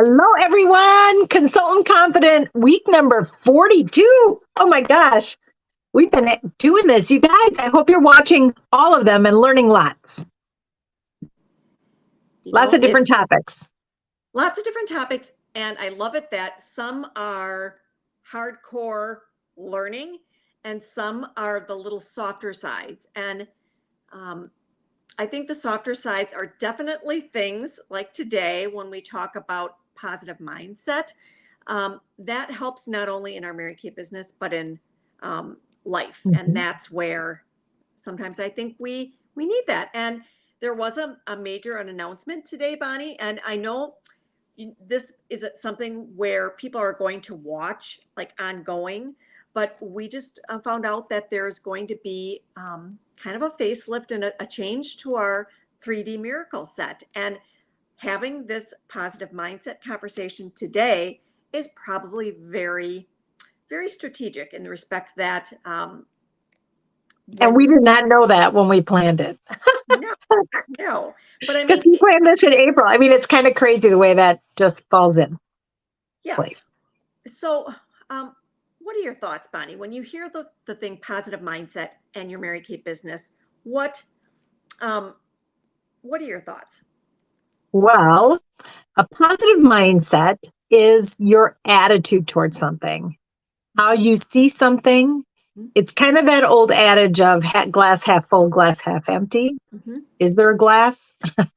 Hello, everyone. Consultant Confident week number 42. Oh my gosh. We've been doing this. You guys, I hope you're watching all of them and learning lots. Lots of different topics. Lots of different topics. And I love it that some are hardcore learning and some are the little softer sides. And I think the softer sides are definitely things like today when we talk about positive mindset. That helps not only in our Mary Kay business, but in life. And that's where sometimes I think we need that. And there was a major announcement today, Bonnie, and I know this is something where people are going to watch like ongoing, but we just found out that there's going to be kind of a facelift and a change to our 3D Miracle set. And having this positive mindset conversation today is probably very, very strategic in the respect that and we did not know that when we planned it. No. But I mean, we planned this in April. I mean, it's kind of crazy the way that just falls in place. So, what are your thoughts, Bonnie, when you hear the thing positive mindset and your Mary Kay business? What are your thoughts? Well, a positive mindset is your attitude towards something, how you see something. It's kind of that old adage of glass half full, glass half empty. Is there a glass?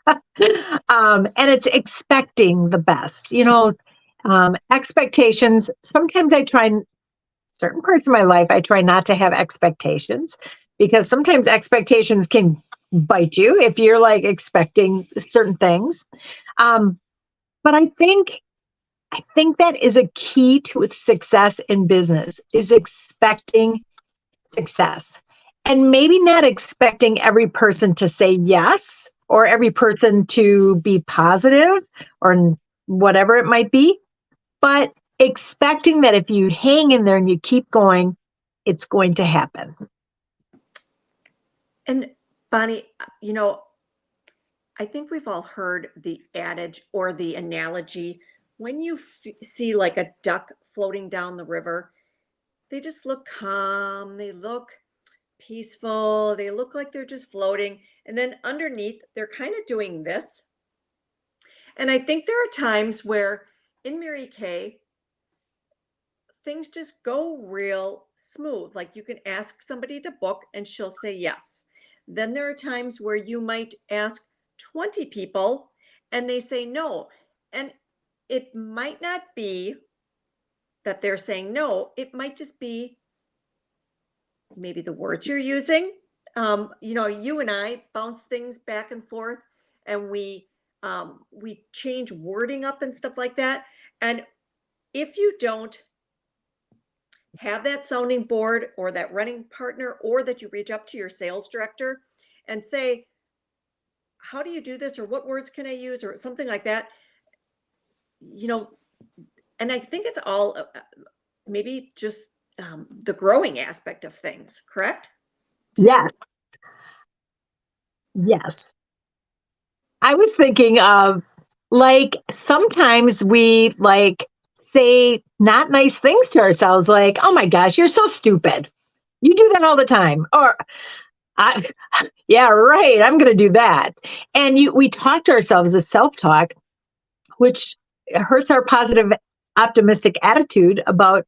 And it's expecting the best. Expectations. Sometimes I try, certain parts of my life, I try not to have expectations because sometimes expectations can bite you if you're like expecting certain things. But I think that is a key to its success in business, is expecting success, and maybe not expecting every person to say yes or every person to be positive or whatever it might be, but expecting that if you hang in there and you keep going, it's going to happen. And Bonnie, I think we've all heard the adage or the analogy. When you see like a duck floating down the river, they just look calm, they look peaceful, they look like they're just floating. And then underneath, they're kind of doing this. And I think there are times where in Mary Kay, things just go real smooth. Like you can ask somebody to book and she'll say yes. Then there are times where you might ask 20 people and they say no. And it might not be that they're saying no. It might just be maybe the words you're using. You and I bounce things back and forth and we change wording up and stuff like that. And if you don't have that sounding board or that running partner, or that you reach up to your sales director and say, how do you do this? Or what words can I use? Or something like that. And I think it's all maybe just the growing aspect of things, correct? Yes. I was thinking of like sometimes we like say not nice things to ourselves, like, oh my gosh, you're so stupid. You do that all the time. Or yeah, right, I'm going to do that. And we talk to ourselves as self-talk, which hurts our positive, optimistic attitude about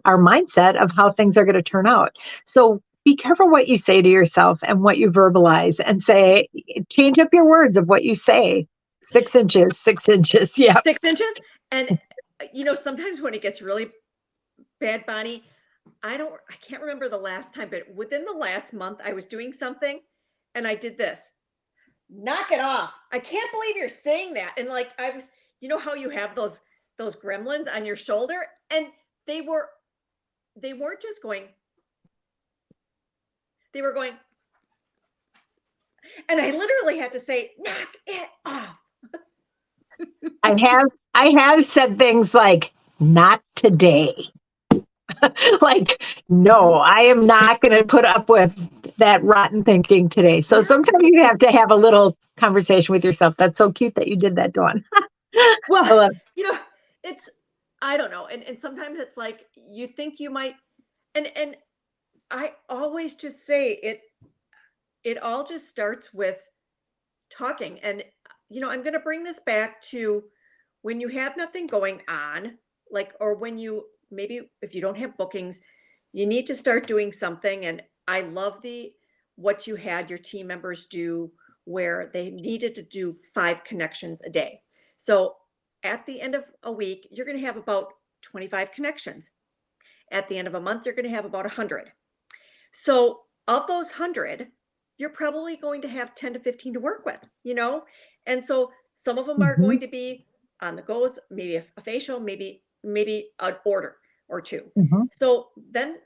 our mindset of how things are going to turn out. So be careful what you say to yourself and what you verbalize, and say, change up your words of what you say. 6 inches, 6 inches. Yeah. 6 inches. And, sometimes when it gets really bad, Bonnie, I can't remember the last time, but within the last month, I was doing something and I did this. Knock it off. I can't believe you're saying that. And like, I was, how you have those gremlins on your shoulder, and they weren't just going, they were going, and I literally had to say, knock it off. I have said things like, not today. Like, no, I am not going to put up with that rotten thinking today. So sometimes you have to have a little conversation with yourself. That's so cute that you did that, Dawn. I Well, love you know, it's I don't know. And sometimes it's like you think you might and I always just say it all just starts with talking. And I'm going to bring this back to when you have nothing going on, like, or when you maybe if you don't have bookings, you need to start doing something. And I love the what you had your team members do where they needed to do 5 connections a day. So at the end of a week, you're going to have about 25 connections. At the end of a month, you're going to have about 100. So of those 100, you're probably going to have 10 to 15 to work with. And so some of them are Mhm, going to be on the goes, maybe a facial, maybe an order or two. mhm. So then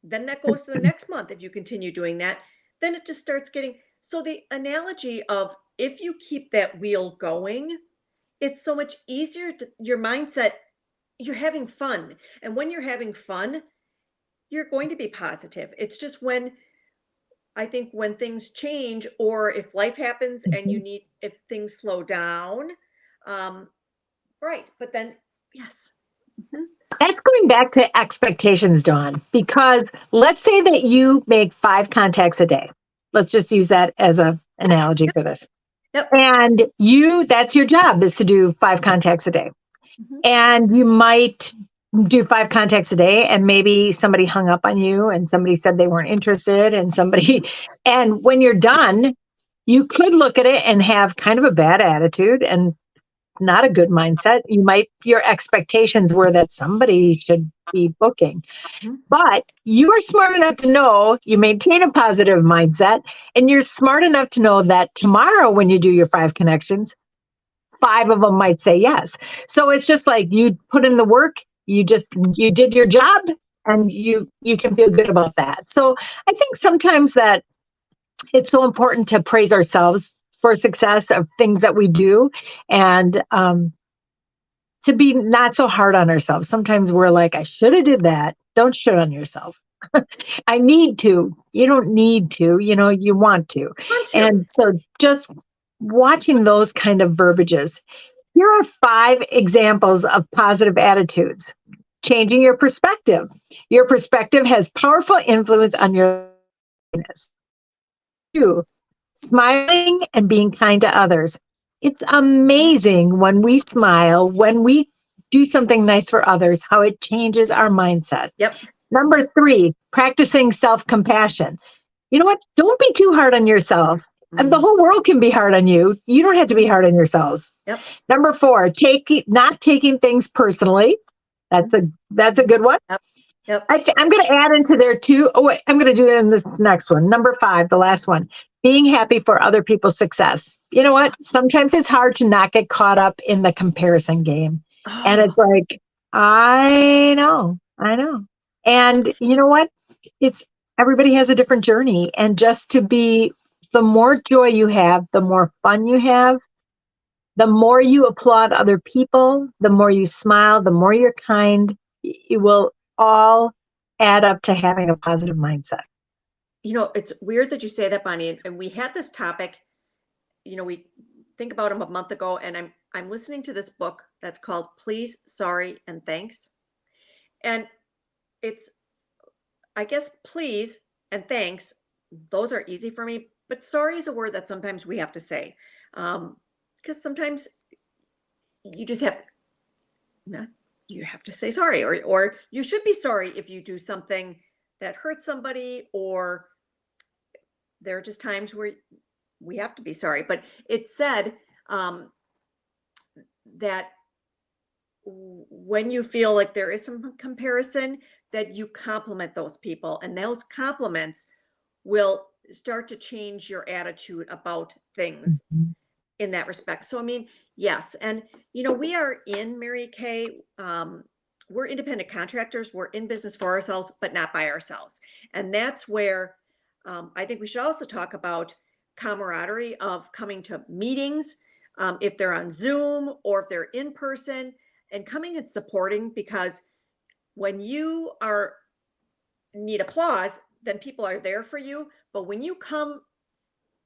that goes to the next month. If you continue doing that, then it just starts getting so the analogy of if you keep that wheel going, it's so much easier to your mindset, you're having fun. And when you're having fun, you're going to be positive. It's just when I think when things change or if life happens and Mhm. if things slow down, um, right. But then, yes. Mhm. That's going back to expectations, Dawn, because let's say that you make 5 contacts a day. Let's just use that as a analogy Yep. for this. Yep. And that's your job is to do 5 contacts a day. Mhm. And you might do 5 contacts a day and maybe somebody hung up on you and somebody said they weren't interested and Mhm. and when you're done, you could look at it and have kind of a bad attitude and not a good mindset. Your expectations were that somebody should be booking, Mhm. but you are smart enough to know you maintain a positive mindset and you're smart enough to know that tomorrow when you do your 5 connections, 5 of them might say yes. So it's just like you put in the work, you did your job and you can feel good about that. So I think sometimes that it's so important to praise ourselves for success of things that we do and to be not so hard on ourselves. Sometimes we're like, I should have did that. Don't shit on yourself. I need to. You don't need to, you want to. Want to. And so just watching those kind of verbiages. Here are 5 examples of positive attitudes. Changing your perspective. Your perspective has powerful influence on your happiness. 2, smiling and being kind to others. It's amazing when we smile, when we do something nice for others, how it changes our mindset. Yep. Number 3, practicing self compassion. You know what? Don't be too hard on yourself. And the Mm. whole world can be hard on you. You don't have to be hard on yourselves. Yep. Number 4, not taking things personally. Mhm. That's a good one. Yep. Yep. I'm going to add into there too. Oh, wait, I'm going to do it in this next one. Number 5, the last one, being happy for other people's success. You know what? Sometimes it's hard to not get caught up in the comparison game. And Oh, it's like, I know. And you know what? It's everybody has a different journey. And just to be, the more joy you have, the more fun you have, the more you applaud other people, the more you smile, the more you're kind, it will all add up to having a positive mindset. it's weird that you say that, Bonnie. And we had this topic, we think about him a month ago, and I'm listening to this book that's called Please, Sorry, and Thanks. And it's I guess please and thanks, those are easy for me, but sorry is a word that sometimes we have to say. Because sometimes you just have not you have to say sorry, or you should be sorry if you do something that hurts somebody, or there are just times where we have to be sorry. But it said um, that when you feel like there is some comparison, that you compliment those people, and those compliments will start to change your attitude about things Mhm. in that respect. So, I mean, yes. And, we are in Mary Kay. We're independent contractors. We're in business for ourselves, but not by ourselves. And that's where I think we should also talk about camaraderie of coming to meetings, if they're on Zoom or if they're in person, and coming and supporting, because when you are need applause, then people are there for you. But when you come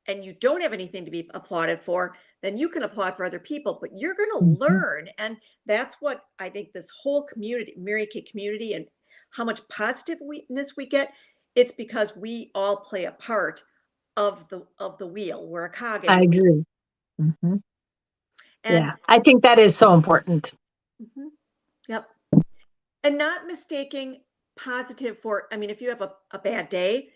and you don't have anything to be applauded for, then you can applaud for other people, but you're going to Mhm. learn. And that's what I think this whole community, Mary Kay community, and how much positiveness we get, it's because we all play a part of the wheel. We're a cog in I the wheel. agree. Mhm. And Yeah, I think that is so important. mhm, yep. And not mistaking positive for, I mean, if you have a bad day,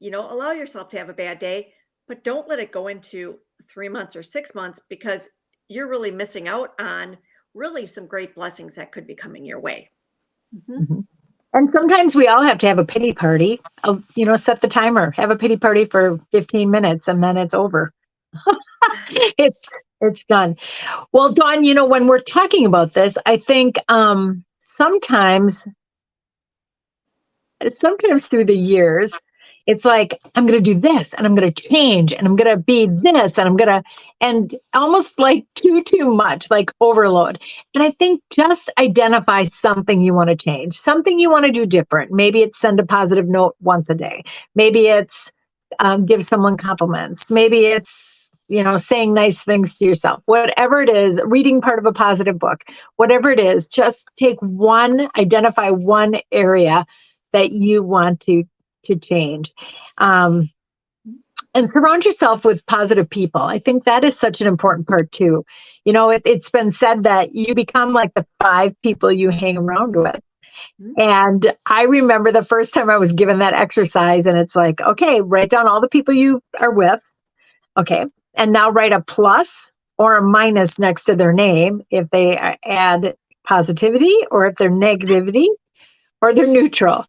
allow yourself to have a bad day, but don't let it go into 3 months or 6 months, because you're really missing out on really some great blessings that could be coming your way. Mhm. Mhm. And sometimes we all have to have a pity party. Set the timer, have a pity party for 15 minutes, and then it's over. It's it's done. Well, Dawn, when we're talking about this, I think sometimes through the years, it's like, I'm going to do this and I'm going to change and I'm going to be this and and almost like too much, like overload. And I think just identify something you want to change, something you want to do different. Maybe it's send a positive note once a day. Maybe it's give someone compliments. Maybe it's, saying nice things to yourself, whatever it is, reading part of a positive book, whatever it is, just identify one area that you want to change. Um, and surround yourself with positive people. I think that is such an important part too. It's been said that you become like the 5 people you hang around with. Mhm. And I remember the first time I was given that exercise, and it's like, okay, write down all the people you are with. Okay. And now write a plus or a minus next to their name if they add positivity, or if they're negativity, or they're neutral.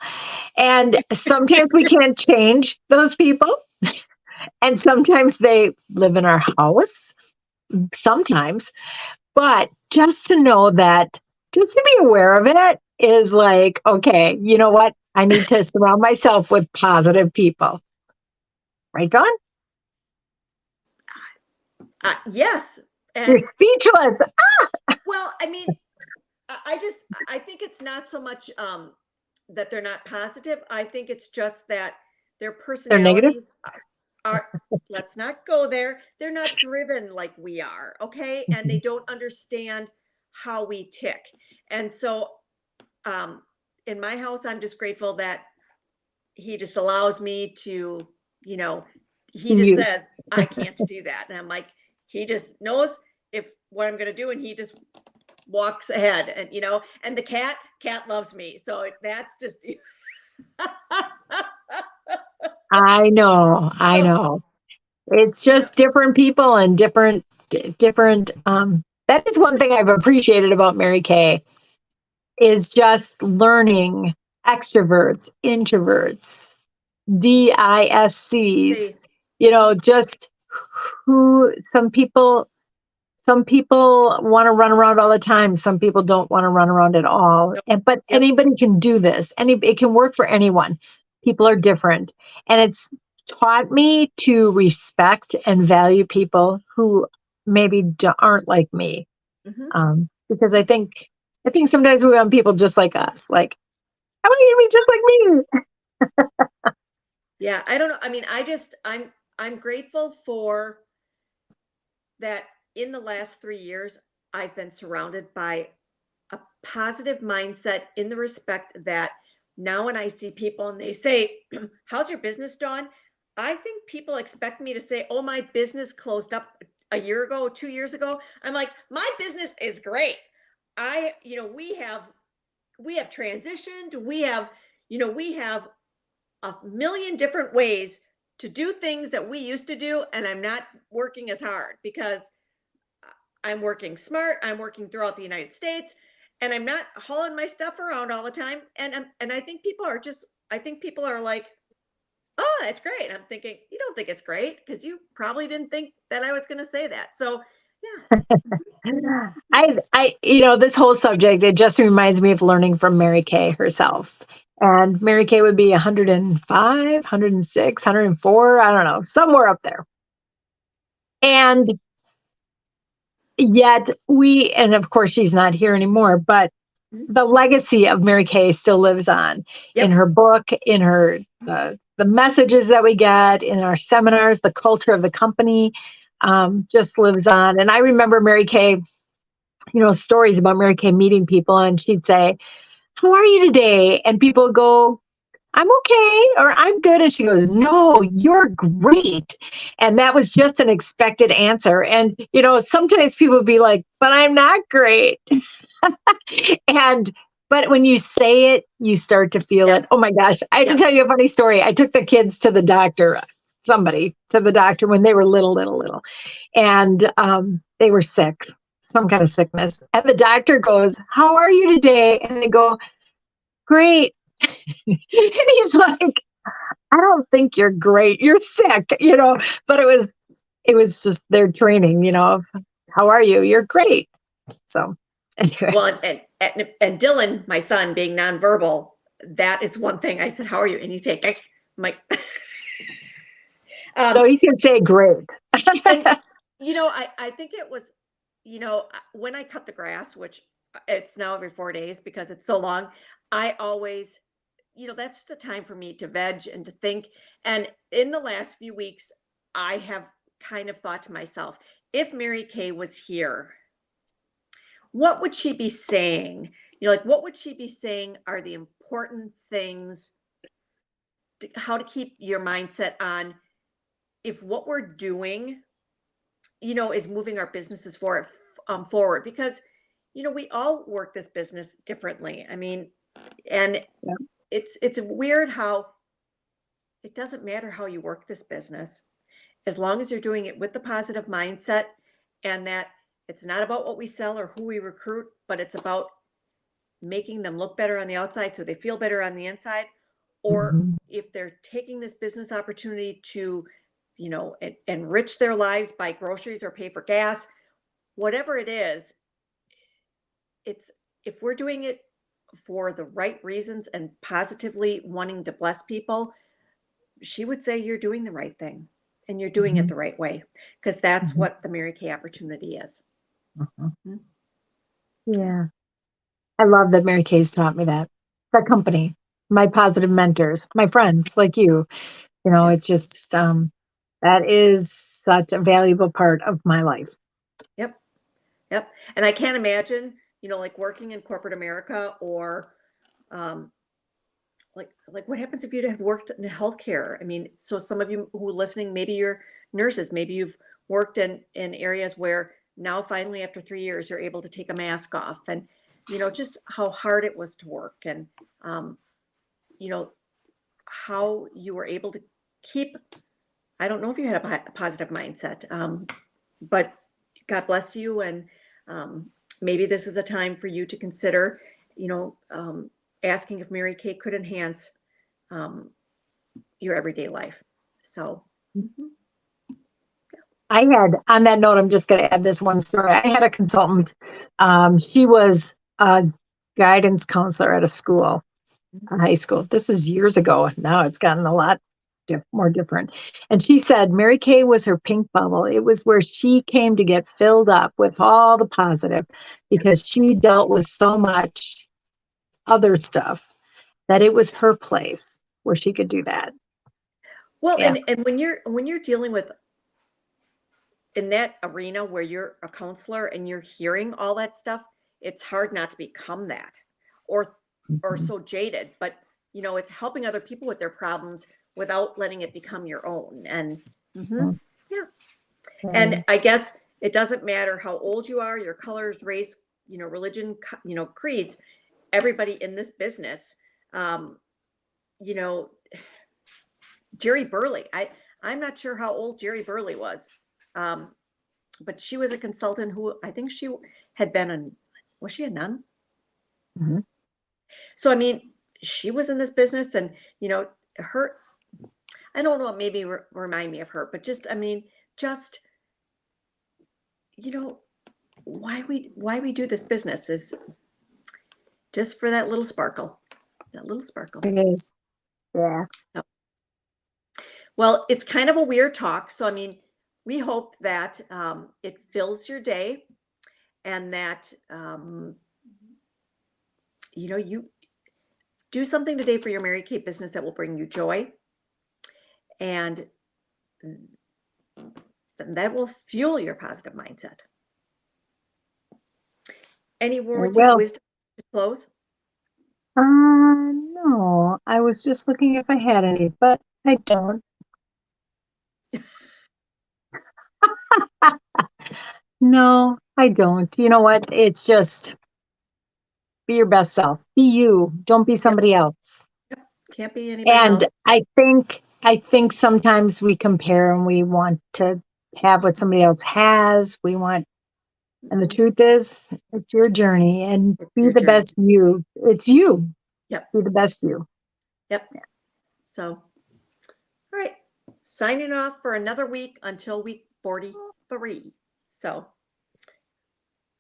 And sometimes we can't change those people. And sometimes they live in our house, sometimes. But just to know that, just to be aware of it is like, okay, you know what? I need to surround myself with positive people. Right, Dawn? Yes. You're And speechless. well, I mean, I think it's not so much that they're not positive. I think it's just that their They're negative. personalities are, let's not go there. They're not driven like we are, okay? And they don't understand how we tick. And so um in my house, I'm just grateful that he just allows me to, you know, he just You. says, I can't do that. And I'm like, he just knows if what I'm gonna do, and he just walks ahead. And and the cat loves me. So that's just I know. I so, know. It's you know, just different people and different. That is one thing I've appreciated about Mary Kay, is just learning extroverts, introverts, DISCs, see, just who some people want to run around all the time. Some people don't want to run around at all. nope, But yep. anybody can do this. It can work for anyone. People are different. And it's taught me to respect and value people who maybe aren't like me. Mhm. Because I think sometimes we want people just like us. Like, I want you to be just like me. Yeah, I don't know. I mean, I'm grateful for that. In the last 3 years, I've been surrounded by a positive mindset, in the respect that now when I see people and they say, how's your business, Dawn? I think people expect me to say, oh, my business closed up a year ago, 2 years ago. I'm like, my business is great. We have transitioned. We have a million different ways to do things that we used to do. And I'm not working as hard because I'm working smart. I'm working throughout the United States, and I'm not hauling my stuff around all the time. And I think people are like, "Oh, that's great." And I'm thinking, "You don't think it's great because you probably didn't think that I was going to say that." So, yeah. This whole subject, it just reminds me of learning from Mary Kay herself. And Mary Kay would be 105, 106, 104, I don't know, somewhere up there. And yet and of course she's not here anymore, but the legacy of Mary Kay still lives on in Yep. her book, in her the messages that we get in our seminars, the culture of the company just lives on. And I remember Mary Kay, stories about Mary Kay meeting people, and she'd say, "How are you today?" And people would go, "I'm okay," or "I'm good." And she goes, "No, you're great." And that was just an expected answer. And, sometimes people would be like, "But I'm not great." and, but when you say it, you start to feel it. Yep. Oh my gosh. I have to Yep. tell you a funny story. I took the kids to the doctor, somebody to the doctor when they were little. And they were sick, some kind of sickness. And the doctor goes, "How are you today?" And they go, "Great." And he's like, "I don't think you're great. You're sick," but it was just their training, of how are you? You're great. So anyway. Well, and Dylan, my son, being nonverbal, that is one thing I said, "How are you?" And he's like, I'm like, So he can say great. and, I think it was, when I cut the grass, which it's now every 4 days because it's so long, I always, that's the time for me to veg and to think. And in the last few weeks, I have kind of thought to myself, if Mary Kay was here, what would she be saying? Like, what would she be saying are the important things, how to keep your mindset on if what we're doing, is moving our businesses forward, because, we all work this business differently. I mean, and Yeah. it's weird how it doesn't matter how you work this business, as long as you're doing it with the positive mindset, and that it's not about what we sell or who we recruit, but it's about making them look better on the outside so they feel better on the inside. Or Mhm. if they're taking this business opportunity to, enrich their lives, buy groceries or pay for gas, whatever it is, it's if we're doing it for the right reasons and positively wanting to bless people, she would say you're doing the right thing and you're doing it Mhm. the right way, because that's Mhm. what the Mary Kay opportunity is. Mhm. Mhm. Yeah. I love that Mary Kay's taught me that. The company, my positive mentors, my friends like you, Yep. it's just that is such a valuable part of my life. Yep. Yep. And I can't imagine, like working in corporate America, or um, like what happens if you had worked in healthcare? I mean, so some of you who are listening, maybe you're nurses, maybe you've worked in areas where now finally after 3 years you're able to take a mask off, and just how hard it was to work, and um, you know how you were able to keep. I don't know if you had a positive mindset, but God bless you, and um, maybe this is a time for you to consider, you know, um, asking if Mary Kay could enhance um, your everyday life. So, mhm. I had, on that note, I'm just going to add this one story. I had a consultant. She was a guidance counselor at a school, a high school. This is years ago. Now it's gotten a lot more different. And she said Mary Kay was her pink bubble. It was where she came to get filled up with all the positive because she dealt with so much other stuff that it was her place where she could do that. Well, Yeah. and when you're dealing with in that arena where you're a counselor and you're hearing all that stuff, it's hard not to become that, or Mhm. so jaded. But it's helping other people with their problems without letting it become your own. And mhm, yeah, Yeah. and I guess it doesn't matter how old you are, your colors, race, religion, creeds. Everybody in this business, um, you know, Jerry Burley. I'm not sure how old Jerry Burley was. Um, but she was a consultant who I think she had been was she a nun? Mhm. So I mean, she was in this business, and her. I don't know what maybe remind me of her, but just I mean, just you know, why we do this business is just for that little sparkle. It is. Yeah. So, well, it's kind of a weird talk, so I mean, we hope that it fills your day, and that you do something today for your Mary Kate business that will bring you joy, and that will fuel your positive mindset. Any words of Well, wisdom to close? no, I was just looking if I had any, but I don't. No, I don't. You know what? It's just be your best self. Be you. Don't be Yep. somebody else. Can't be anybody And else. I think sometimes we compare and we want to have what somebody else has. And the Mhm. truth is, it's your journey and It's be your the journey. best you. It's you. Yep. Be the best you. Yep. So, all right. Signing off for another week until week 43. So.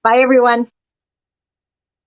Bye, everyone.